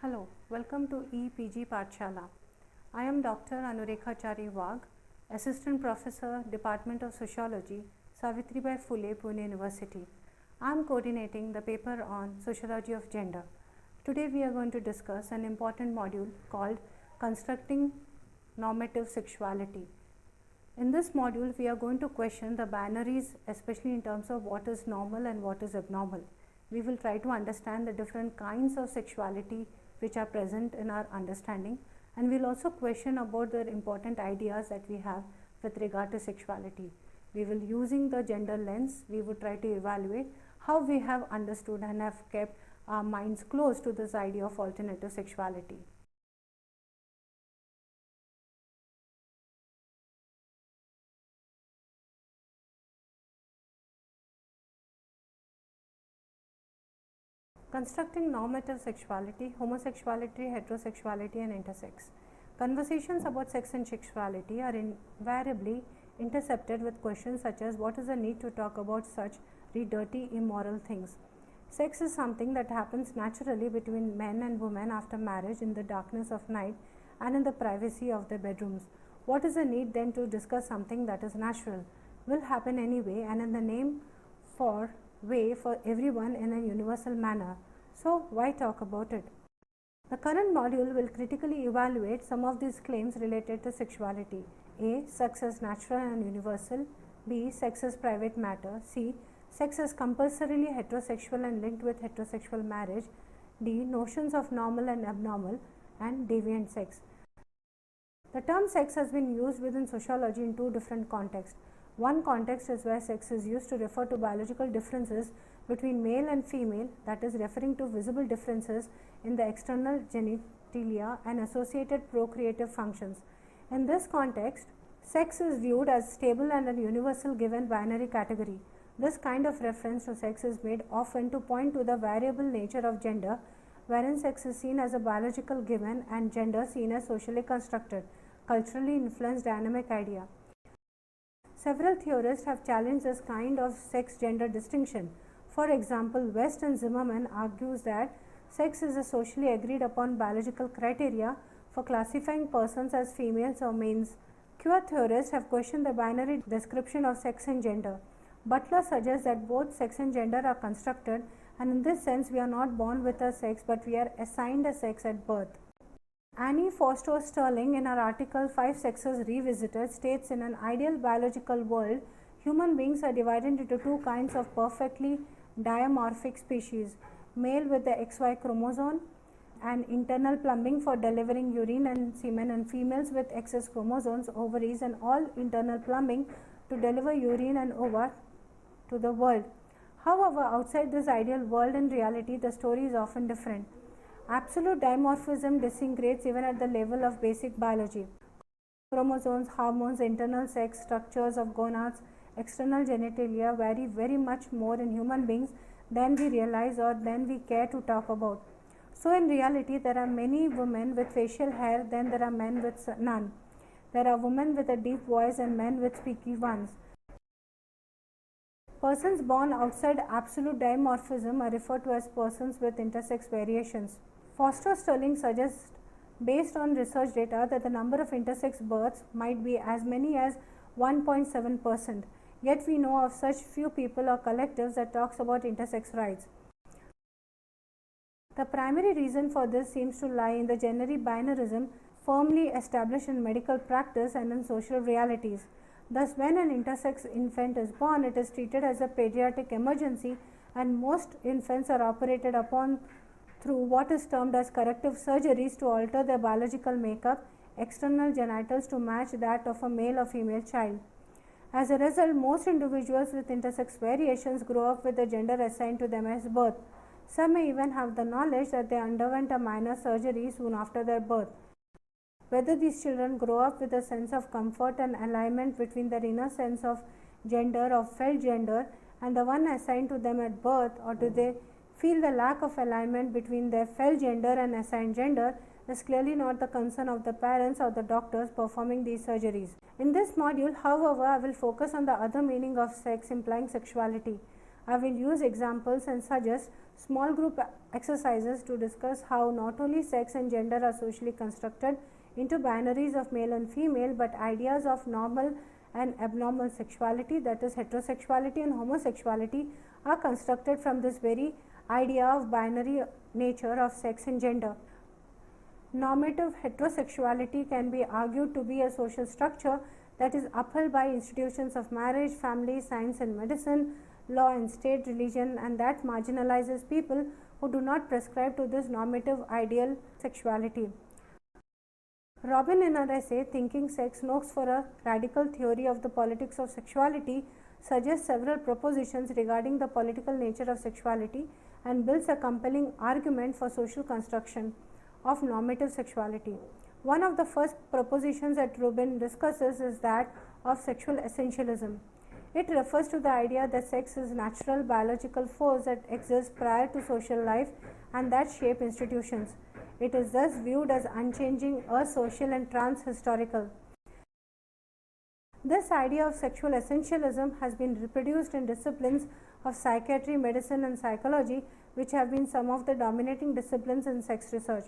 Hello, welcome to EPG Pathshala. I am Dr. Anurekhachari Wagh, Assistant Professor, Department of Sociology, Savitribai Phule, Pune University. I am coordinating the paper on Sociology of Gender. Today we are going to discuss an important module called Constructing Normative Sexuality. In this module, we are going to question the binaries, especially in terms of what is normal and what is abnormal. We will try to understand the different kinds of sexuality which are present in our understanding, and we will also question about the important ideas that we have with regard to sexuality. We will, using the gender lens, we would try to evaluate how we have understood and have kept our minds close to this idea of alternative sexuality. Constructing normative sexuality, homosexuality, heterosexuality and intersex. Conversations about sex and sexuality are invariably intercepted with questions such as what is the need to talk about such dirty, immoral things. Sex is something that happens naturally between men and women after marriage in the darkness of night and in the privacy of their bedrooms. What is the need then to discuss something that is natural, will happen anyway, and in the name for way for everyone in a universal manner? So why talk about it? The current module will critically evaluate some of these claims related to sexuality. A. Sex as natural and universal. B. Sex as private matter. C. Sex as compulsorily heterosexual and linked with heterosexual marriage. D. Notions of normal and abnormal and deviant sex. The term sex has been used within sociology in two different contexts. One context is where sex is used to refer to biological differences between male and female, that is referring to visible differences in the external genitalia and associated procreative functions. In this context, sex is viewed as stable and a universal given binary category. This kind of reference to sex is made often to point to the variable nature of gender, wherein sex is seen as a biological given and gender seen as socially constructed, culturally influenced dynamic idea. Several theorists have challenged this kind of sex-gender distinction. For example, West and Zimmerman argues that sex is a socially agreed upon biological criteria for classifying persons as females or males. Queer theorists have questioned the binary description of sex and gender. Butler suggests that both sex and gender are constructed, and in this sense we are not born with a sex but we are assigned a sex at birth. Annie Foster Sterling, in her article 5 Sexes Revisited, states in an ideal biological world, human beings are divided into two kinds of perfectly dimorphic species, male with the XY chromosome and internal plumbing for delivering urine and semen, and females with XX chromosomes, ovaries and all internal plumbing to deliver urine and ova to the world. However, outside this ideal world, in reality the story is often different. Absolute dimorphism disintegrates even at the level of basic biology. Chromosomes, hormones, internal sex structures of gonads, external genitalia vary very much more in human beings than we realize or than we care to talk about. So in reality, there are many women with facial hair than there are men with none. There are women with a deep voice and men with squeaky ones. Persons born outside absolute dimorphism are referred to as persons with intersex variations. Foster Sterling suggests, based on research data, that the number of intersex births might be as many as 1.7%. Yet we know of such few people or collectives that talks about intersex rights. The primary reason for this seems to lie in the gender binarism firmly established in medical practice and in social realities. Thus, when an intersex infant is born, it is treated as a pediatric emergency, and most infants are operated upon through what is termed as corrective surgeries to alter their biological makeup, external genitals to match that of a male or female child. As a result, most individuals with intersex variations grow up with the gender assigned to them as birth. Some may even have the knowledge that they underwent a minor surgery soon after their birth. Whether these children grow up with a sense of comfort and alignment between their inner sense of gender or felt gender and the one assigned to them at birth, or do they feel the lack of alignment between their felt gender and assigned gender, is clearly not the concern of the parents or the doctors performing these surgeries. In this module, however, I will focus on the other meaning of sex implying sexuality. I will use examples and suggest small group exercises to discuss how not only sex and gender are socially constructed into binaries of male and female, but ideas of normal and abnormal sexuality, that is heterosexuality and homosexuality, are constructed from this very idea of binary nature of sex and gender. Normative heterosexuality can be argued to be a social structure that is upheld by institutions of marriage, family, science and medicine, law and state, religion, and that marginalizes people who do not prescribe to this normative ideal sexuality. Robin, in her essay Thinking Sex, Notes for a Radical Theory of the Politics of Sexuality, suggests several propositions regarding the political nature of sexuality and builds a compelling argument for social construction of normative sexuality. One of the first propositions that Rubin discusses is that of sexual essentialism. It refers to the idea that sex is a natural biological force that exists prior to social life and that shape institutions. It is thus viewed as unchanging, asocial and trans-historical. This idea of sexual essentialism has been reproduced in disciplines of psychiatry, medicine and psychology, which have been some of the dominating disciplines in sex research.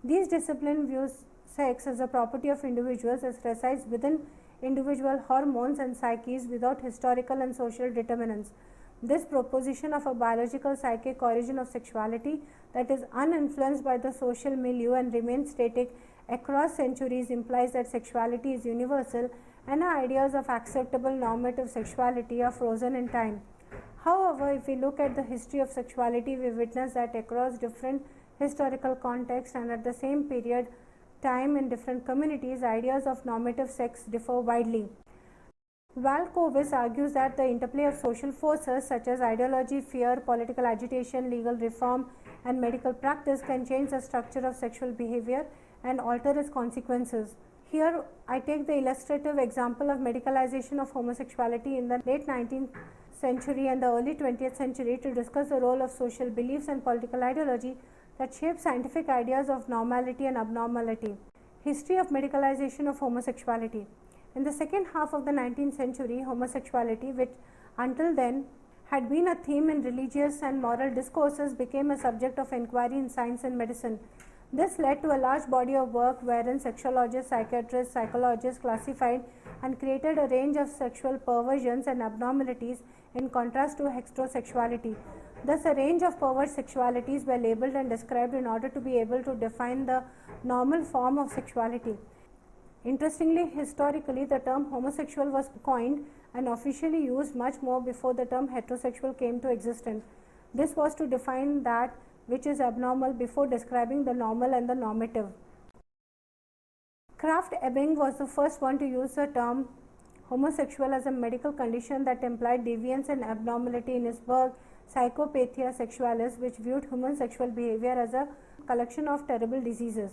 These disciplines view sex as a property of individuals as resides within individual hormones and psyches without historical and social determinants. This proposition of a biological psychic origin of sexuality that is uninfluenced by the social milieu and remains static across centuries implies that sexuality is universal and our ideas of acceptable normative sexuality are frozen in time. However, if we look at the history of sexuality, we witness that across different historical contexts and at the same period time in different communities, ideas of normative sex differ widely. Valkowitz argues that the interplay of social forces such as ideology, fear, political agitation, legal reform and medical practice can change the structure of sexual behavior and alter its consequences. Here I take the illustrative example of medicalization of homosexuality in the late 19th century and the early 20th century to discuss the role of social beliefs and political ideology that shape scientific ideas of normality and abnormality. History of medicalization of homosexuality. In the second half of the 19th century, homosexuality, which until then had been a theme in religious and moral discourses, became a subject of inquiry in science and medicine. This led to a large body of work wherein sexologists, psychiatrists, psychologists classified and created a range of sexual perversions and abnormalities in contrast to heterosexuality. Thus, a range of perverse sexualities were labeled and described in order to be able to define the normal form of sexuality. Interestingly, historically, the term homosexual was coined and officially used much more before the term heterosexual came to existence. This was to define that which is abnormal before describing the normal and the normative. Krafft-Ebing was the first one to use the term homosexual as a medical condition that implied deviance and abnormality in his work Psychopathia Sexualis, which viewed human sexual behavior as a collection of terrible diseases.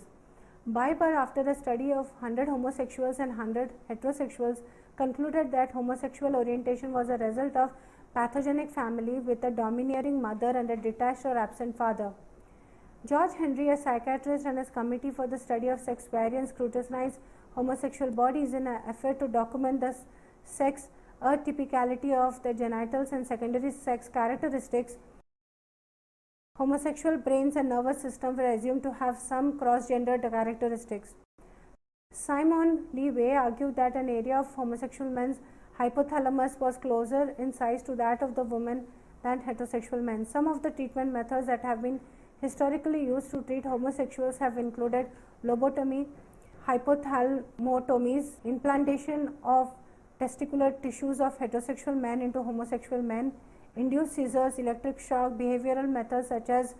Biber, after a study of 100 homosexuals and 100 heterosexuals, concluded that homosexual orientation was a result of pathogenic family with a domineering mother and a detached or absent father. George Henry, a psychiatrist, and his committee for the study of sex variants scrutinized homosexual bodies in an effort to document the sex atypicality of the genitals and secondary sex characteristics. Homosexual brains and nervous system were assumed to have some cross-gendered characteristics. Simon Levy argued that an area of homosexual men's hypothalamus was closer in size to that of the woman than heterosexual men. Some of the treatment methods that have been historically used to treat homosexuals have included lobotomy, hypothalamotomies, implantation of testicular tissues of heterosexual men into homosexual men, induced scissors, electric shock, behavioral methods such as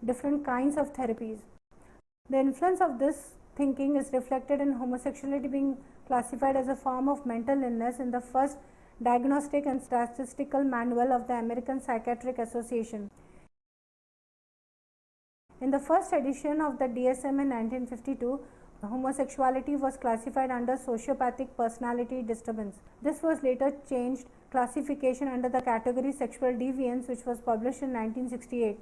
different kinds of therapies. The influence of this thinking is reflected in homosexuality being classified as a form of mental illness in the first Diagnostic and Statistical Manual of the American Psychiatric Association. In the first edition of the DSM in 1952, homosexuality was classified under sociopathic personality disturbance. This was later changed classification under the category sexual deviance, which was published in 1968.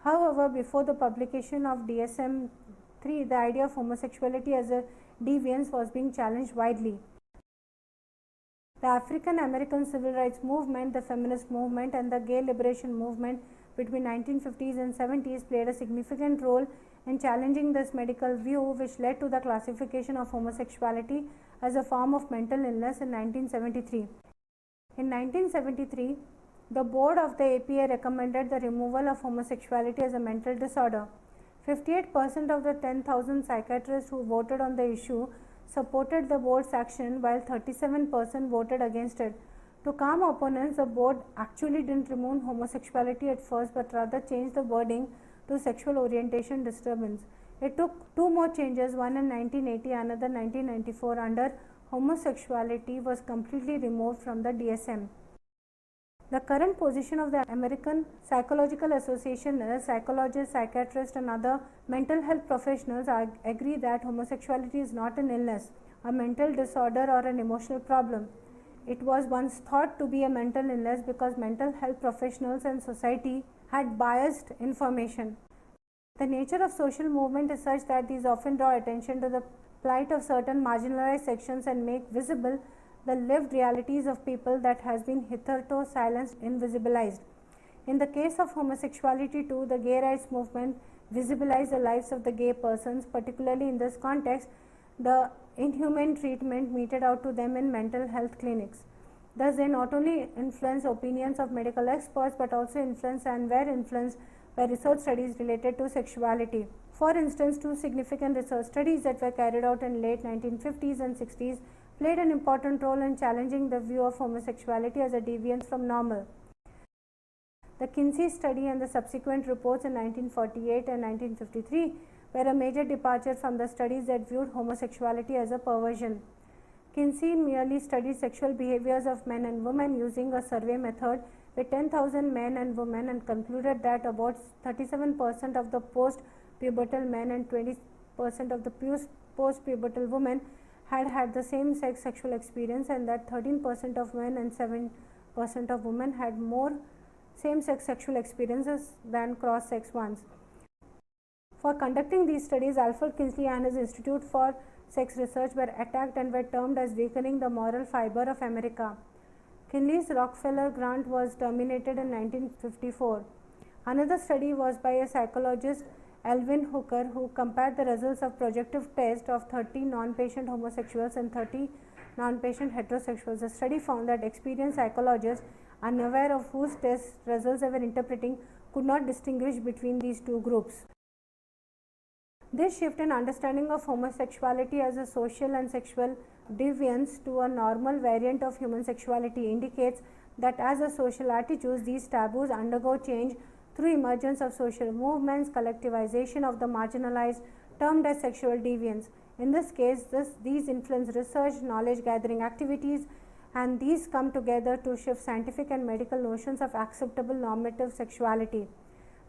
However, before the publication of DSM-3, the idea of homosexuality as a deviance was being challenged widely. The African American civil rights movement, the feminist movement, and the gay liberation movement between 1950s and 70s played a significant role in challenging this medical view, which led to the classification of homosexuality as a form of mental illness in 1973. In 1973, the board of the APA recommended the removal of homosexuality as a mental disorder. 58% of the 10,000 psychiatrists who voted on the issue supported the board's action, while 37% voted against it. To calm opponents, the board actually didn't remove homosexuality at first, but rather changed the wording to sexual orientation disturbance. It took two more changes, one in 1980, another in 1994. Under homosexuality was completely removed from the DSM. The current position of the American Psychological Association is psychologists, psychiatrists, and other mental health professionals agree that homosexuality is not an illness, a mental disorder, or an emotional problem. It was once thought to be a mental illness because mental health professionals and society had biased information. The nature of social movement is such that these often draw attention to the plight of certain marginalized sections and make visible the lived realities of people that has been hitherto silenced, invisibilized. In the case of homosexuality too, the gay rights movement visibilized the lives of the gay persons, particularly in this context, the inhumane treatment meted out to them in mental health clinics. Thus, they not only influence opinions of medical experts but also influence and were influenced by research studies related to sexuality. For instance, two significant research studies that were carried out in late 1950s and 60s played an important role in challenging the view of homosexuality as a deviance from normal. The Kinsey study and the subsequent reports in 1948 and 1953 were a major departure from the studies that viewed homosexuality as a perversion. Kinsey merely studied sexual behaviors of men and women using a survey method with 10,000 men and women and concluded that about 37% of the post-pubertal men and 20% of the post-pubertal women had the same sex sexual experience, and that 13% of men and 7% of women had more same sex sexual experiences than cross sex ones. For conducting these studies, Alfred Kinsey and his Institute for Sex Research were attacked and were termed as weakening the moral fiber of America. Kinsey's Rockefeller grant was terminated in 1954. Another study was by a psychologist, Alvin Hooker, who compared the results of projective test of 30 non-patient homosexuals and 30 non-patient heterosexuals. The study found that experienced psychologists, unaware of whose test results they were interpreting, could not distinguish between these two groups. This shift in understanding of homosexuality as a social and sexual deviance to a normal variant of human sexuality indicates that as a social attitude, these taboos undergo change through emergence of social movements, collectivization of the marginalized, termed as sexual deviance. In this case, these influence research, knowledge gathering activities, and these come together to shift scientific and medical notions of acceptable normative sexuality.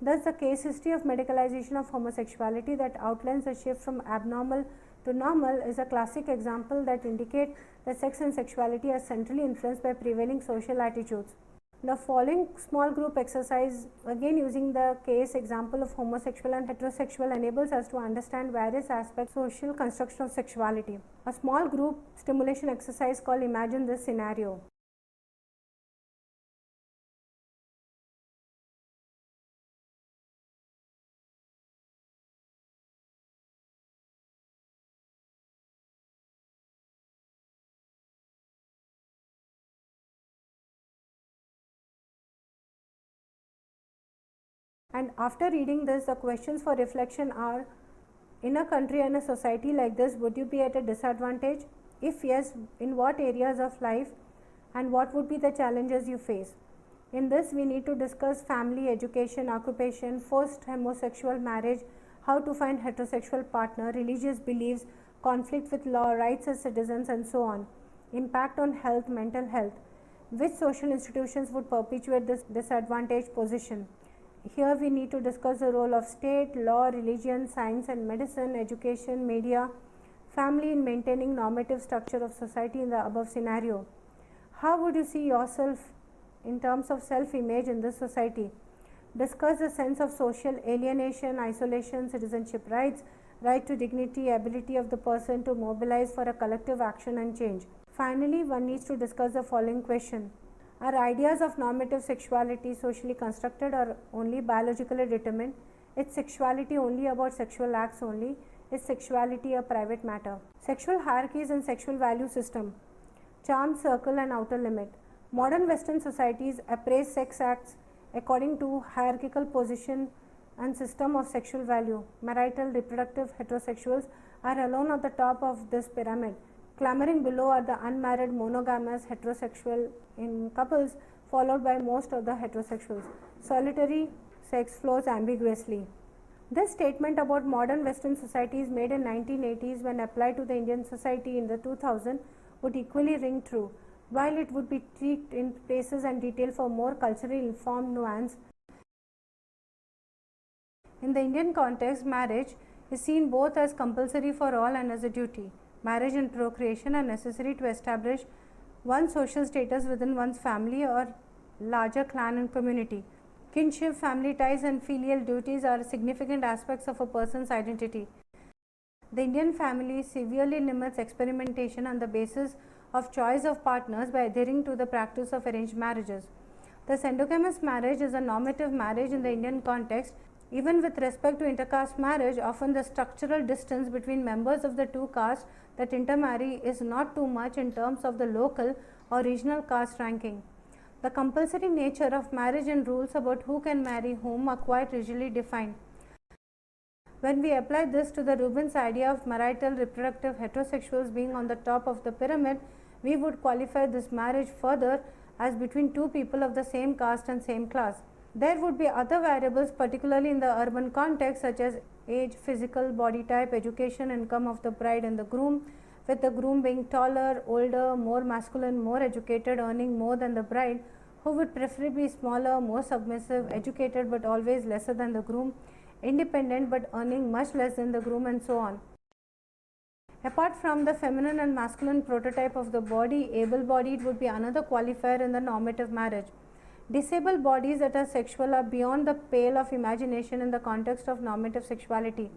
Thus, the case history of medicalization of homosexuality that outlines a shift from abnormal to normal is a classic example that indicates that sex and sexuality are centrally influenced by prevailing social attitudes. The following small group exercise, again using the case example of homosexual and heterosexual, enables us to understand various aspects of social construction of sexuality. A small group stimulation exercise called Imagine This Scenario. And after reading this, the questions for reflection are: in a country and a society like this, would you be at a disadvantage? If yes, in what areas of life, and what would be the challenges you face? In this, we need to discuss family, education, occupation, forced homosexual marriage, how to find heterosexual partner, religious beliefs, conflict with law, rights as citizens, and so on. Impact on health, mental health. Which social institutions would perpetuate this disadvantaged position? Here we need to discuss the role of state, law, religion, science and medicine, education, media, family in maintaining normative structure of society in the above scenario. How would you see yourself in terms of self-image in this society? Discuss the sense of social alienation, isolation, citizenship rights, right to dignity, ability of the person to mobilize for a collective action and change. Finally, one needs to discuss the following question. Are ideas of normative sexuality socially constructed or only biologically determined? Is sexuality only about sexual acts only? Is sexuality a private matter? Sexual hierarchies and sexual value system. Charm circle and outer limit. Modern Western societies appraise sex acts according to hierarchical position and system of sexual value. Marital, reproductive heterosexuals are alone at the top of this pyramid. Clambering below are the unmarried monogamous heterosexual in couples, followed by most of the heterosexuals. Solitary sex flows ambiguously. This statement about modern Western societies made in 1980s when applied to the Indian society in the 2000 would equally ring true. While it would be tweaked in places and detail for more culturally informed nuance, in the Indian context, marriage is seen both as compulsory for all and as a duty. Marriage and procreation are necessary to establish one's social status within one's family or larger clan and community. Kinship, family ties, and filial duties are significant aspects of a person's identity. The Indian family severely limits experimentation on the basis of choice of partners by adhering to the practice of arranged marriages. Thus, endogamous marriage is a normative marriage in the Indian context. Even with respect to intercaste marriage, often the structural distance between members of the two castes that intermarry is not too much in terms of the local or regional caste ranking. The compulsory nature of marriage and rules about who can marry whom are quite rigidly defined. When we apply this to the Rubin's idea of marital reproductive heterosexuals being on the top of the pyramid, we would qualify this marriage further as between two people of the same caste and same class. There would be other variables, particularly in the urban context, such as age, physical, body type, education, income of the bride and the groom, with the groom being taller, older, more masculine, more educated, earning more than the bride, who would preferably be smaller, more submissive, educated but always lesser than the groom, independent but earning much less than the groom, and so on. Apart from the feminine and masculine prototype of the body, able-bodied would be another qualifier in the normative marriage. Disabled bodies that are sexual are beyond the pale of imagination in the context of normative sexuality.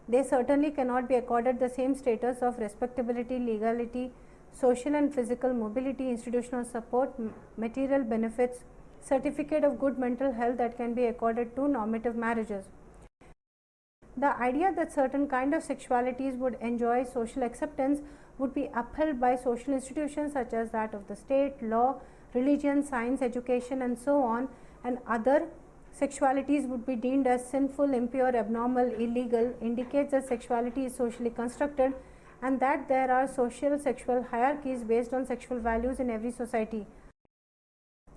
They certainly cannot be accorded the same status of respectability, legality, social and physical mobility, institutional support, material benefits, certificate of good mental health that can be accorded to normative marriages. The idea that certain kind of sexualities would enjoy social acceptance would be upheld by social institutions such as that of the state, law, religion, science, education, and so on, and other sexualities would be deemed as sinful, impure, abnormal, illegal, indicates that sexuality is socially constructed and that there are social sexual hierarchies based on sexual values in every society.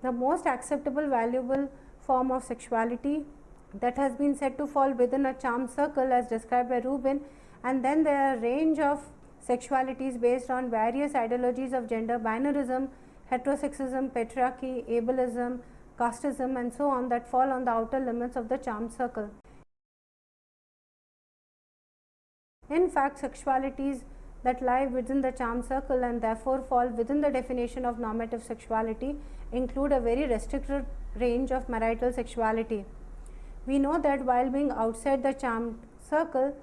The most acceptable, valuable form of sexuality that has been said to fall within a charm circle as described by Rubin, and then there are a range of sexualities based on various ideologies of gender binarism, heterosexism, patriarchy, ableism, casteism, and so on that fall on the outer limits of the charm circle. In fact, sexualities that lie within the charm circle and therefore fall within the definition of normative sexuality include a very restricted range of marital sexuality. We know that while being outside the charm circle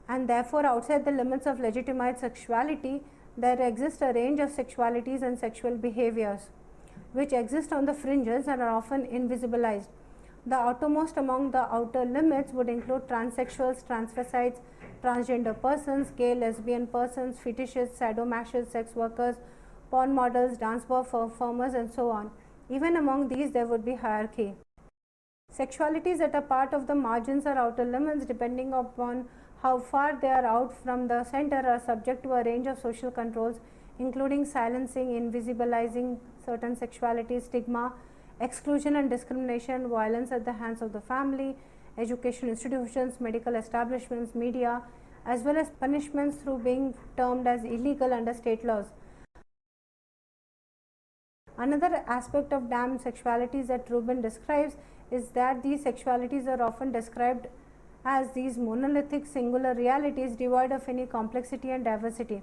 and therefore outside the limits of legitimate sexuality, there exists a range of sexualities and sexual behaviors which exist on the fringes and are often invisibilized. The outermost among the outer limits would include transsexuals, transvestites, transgender persons, gay, lesbian persons, fetishists, sadomasochists, sex workers, porn models, dance performers, and so on. Even among these, there would be hierarchy. Sexualities that are part of the margins or outer limits, depending upon how far they are out from the center, are subject to a range of social controls, including silencing, invisibilizing certain sexuality, stigma, exclusion and discrimination, violence at the hands of the family, educational institutions, medical establishments, media, as well as punishments through being termed as illegal under state laws. Another aspect of damned sexualities that Rubin describes is that these sexualities are often described as these monolithic singular realities devoid of any complexity and diversity.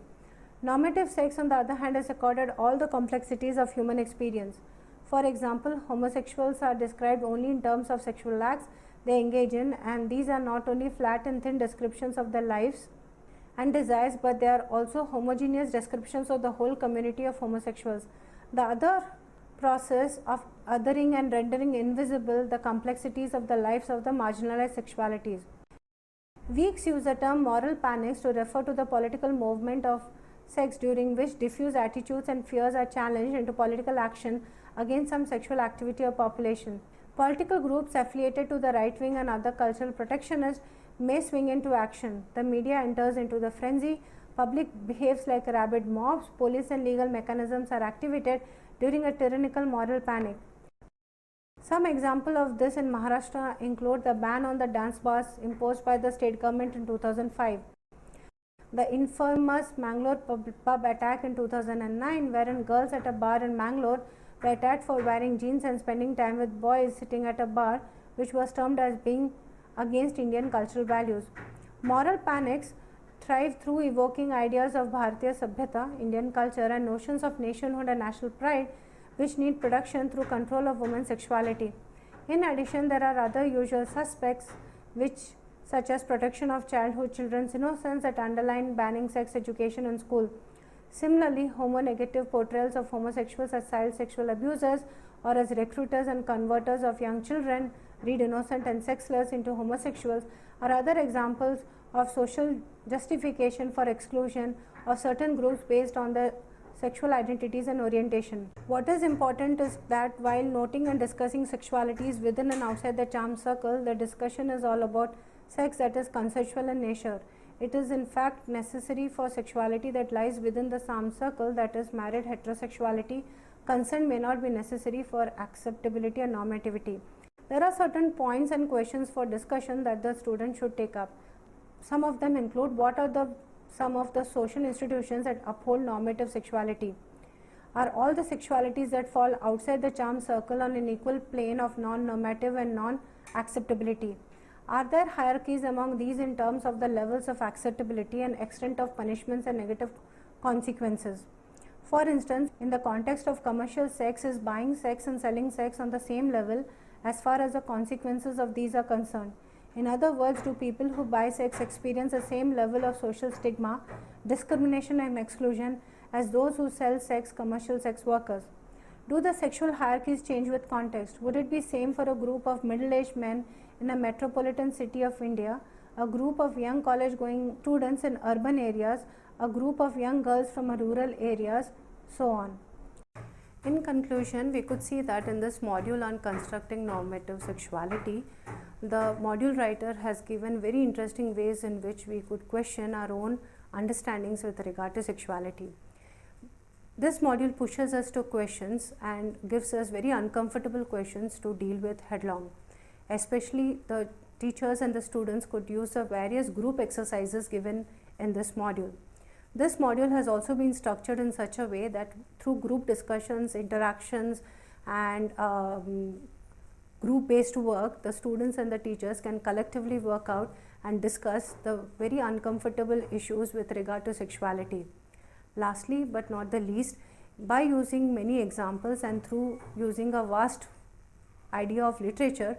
Normative sex, on the other hand, has accorded all the complexities of human experience. For example, homosexuals are described only in terms of sexual acts they engage in, and these are not only flat and thin descriptions of their lives, and desires, but they are also homogeneous descriptions of the whole community of homosexuals. The other process of othering and rendering invisible the complexities of the lives of the marginalized sexualities. Weeks use the term moral panics to refer to the political movement of sex during which diffuse attitudes and fears are challenged into political action against some sexual activity or population. Political groups affiliated to the right wing and other cultural protectionists may swing into action. The media enters into the frenzy. Public behaves like rabid mobs. Police and legal mechanisms are activated during a tyrannical moral panic. Some examples of this in Maharashtra include the ban on the dance bars imposed by the state government in 2005. The infamous Mangalore pub attack in 2009, wherein girls at a bar in Mangalore were attacked for wearing jeans and spending time with boys sitting at a bar, which was termed as being against Indian cultural values. Moral panics thrive through evoking ideas of Bharatiya Sabhyata, Indian culture, and notions of nationhood and national pride, which need production through control of women's sexuality. In addition, there are other usual suspects such as protection of children's innocence that underline banning sex education in school. Similarly, homonegative portrayals of homosexuals as child sexual abusers or as recruiters and converters of young children, read innocent and sexless into homosexuals, are other examples of social justification for exclusion of certain groups based on their sexual identities and orientation. What is important is that while noting and discussing sexualities within and outside the charm circle, the discussion is all about sex that is consensual in nature. It is in fact necessary for sexuality that lies within the charm circle, that is married heterosexuality. Consent may not be necessary for acceptability and normativity. There are certain points and questions for discussion that the student should take up. Some of them include: what are some of the social institutions that uphold normative sexuality? Are all the sexualities that fall outside the charm circle on an equal plane of non-normative and non-acceptability? Are there hierarchies among these in terms of the levels of acceptability and extent of punishments and negative consequences? For instance, in the context of commercial sex, is buying sex and selling sex on the same level as far as the consequences of these are concerned? In other words, do people who buy sex experience the same level of social stigma, discrimination and exclusion as those who sell sex, commercial sex workers? Do the sexual hierarchies change with context? Would it be same for a group of middle-aged men in a metropolitan city of India, a group of young college-going students in urban areas, a group of young girls from rural areas, so on? In conclusion, we could see that in this module on constructing normative sexuality, the module writer has given very interesting ways in which we could question our own understandings with regard to sexuality. This module pushes us to questions and gives us very uncomfortable questions to deal with headlong. Especially the teachers and the students could use the various group exercises given in this module. This module has also been structured in such a way that through group discussions, interactions and group-based work, the students and the teachers can collectively work out and discuss the very uncomfortable issues with regard to sexuality. Lastly, but not the least, by using many examples and through using a vast idea of literature,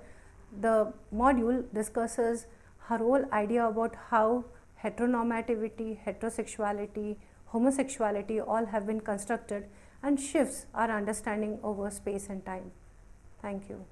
the module discusses her whole idea about how heteronormativity, heterosexuality, homosexuality all have been constructed and shifts our understanding over space and time. Thank you.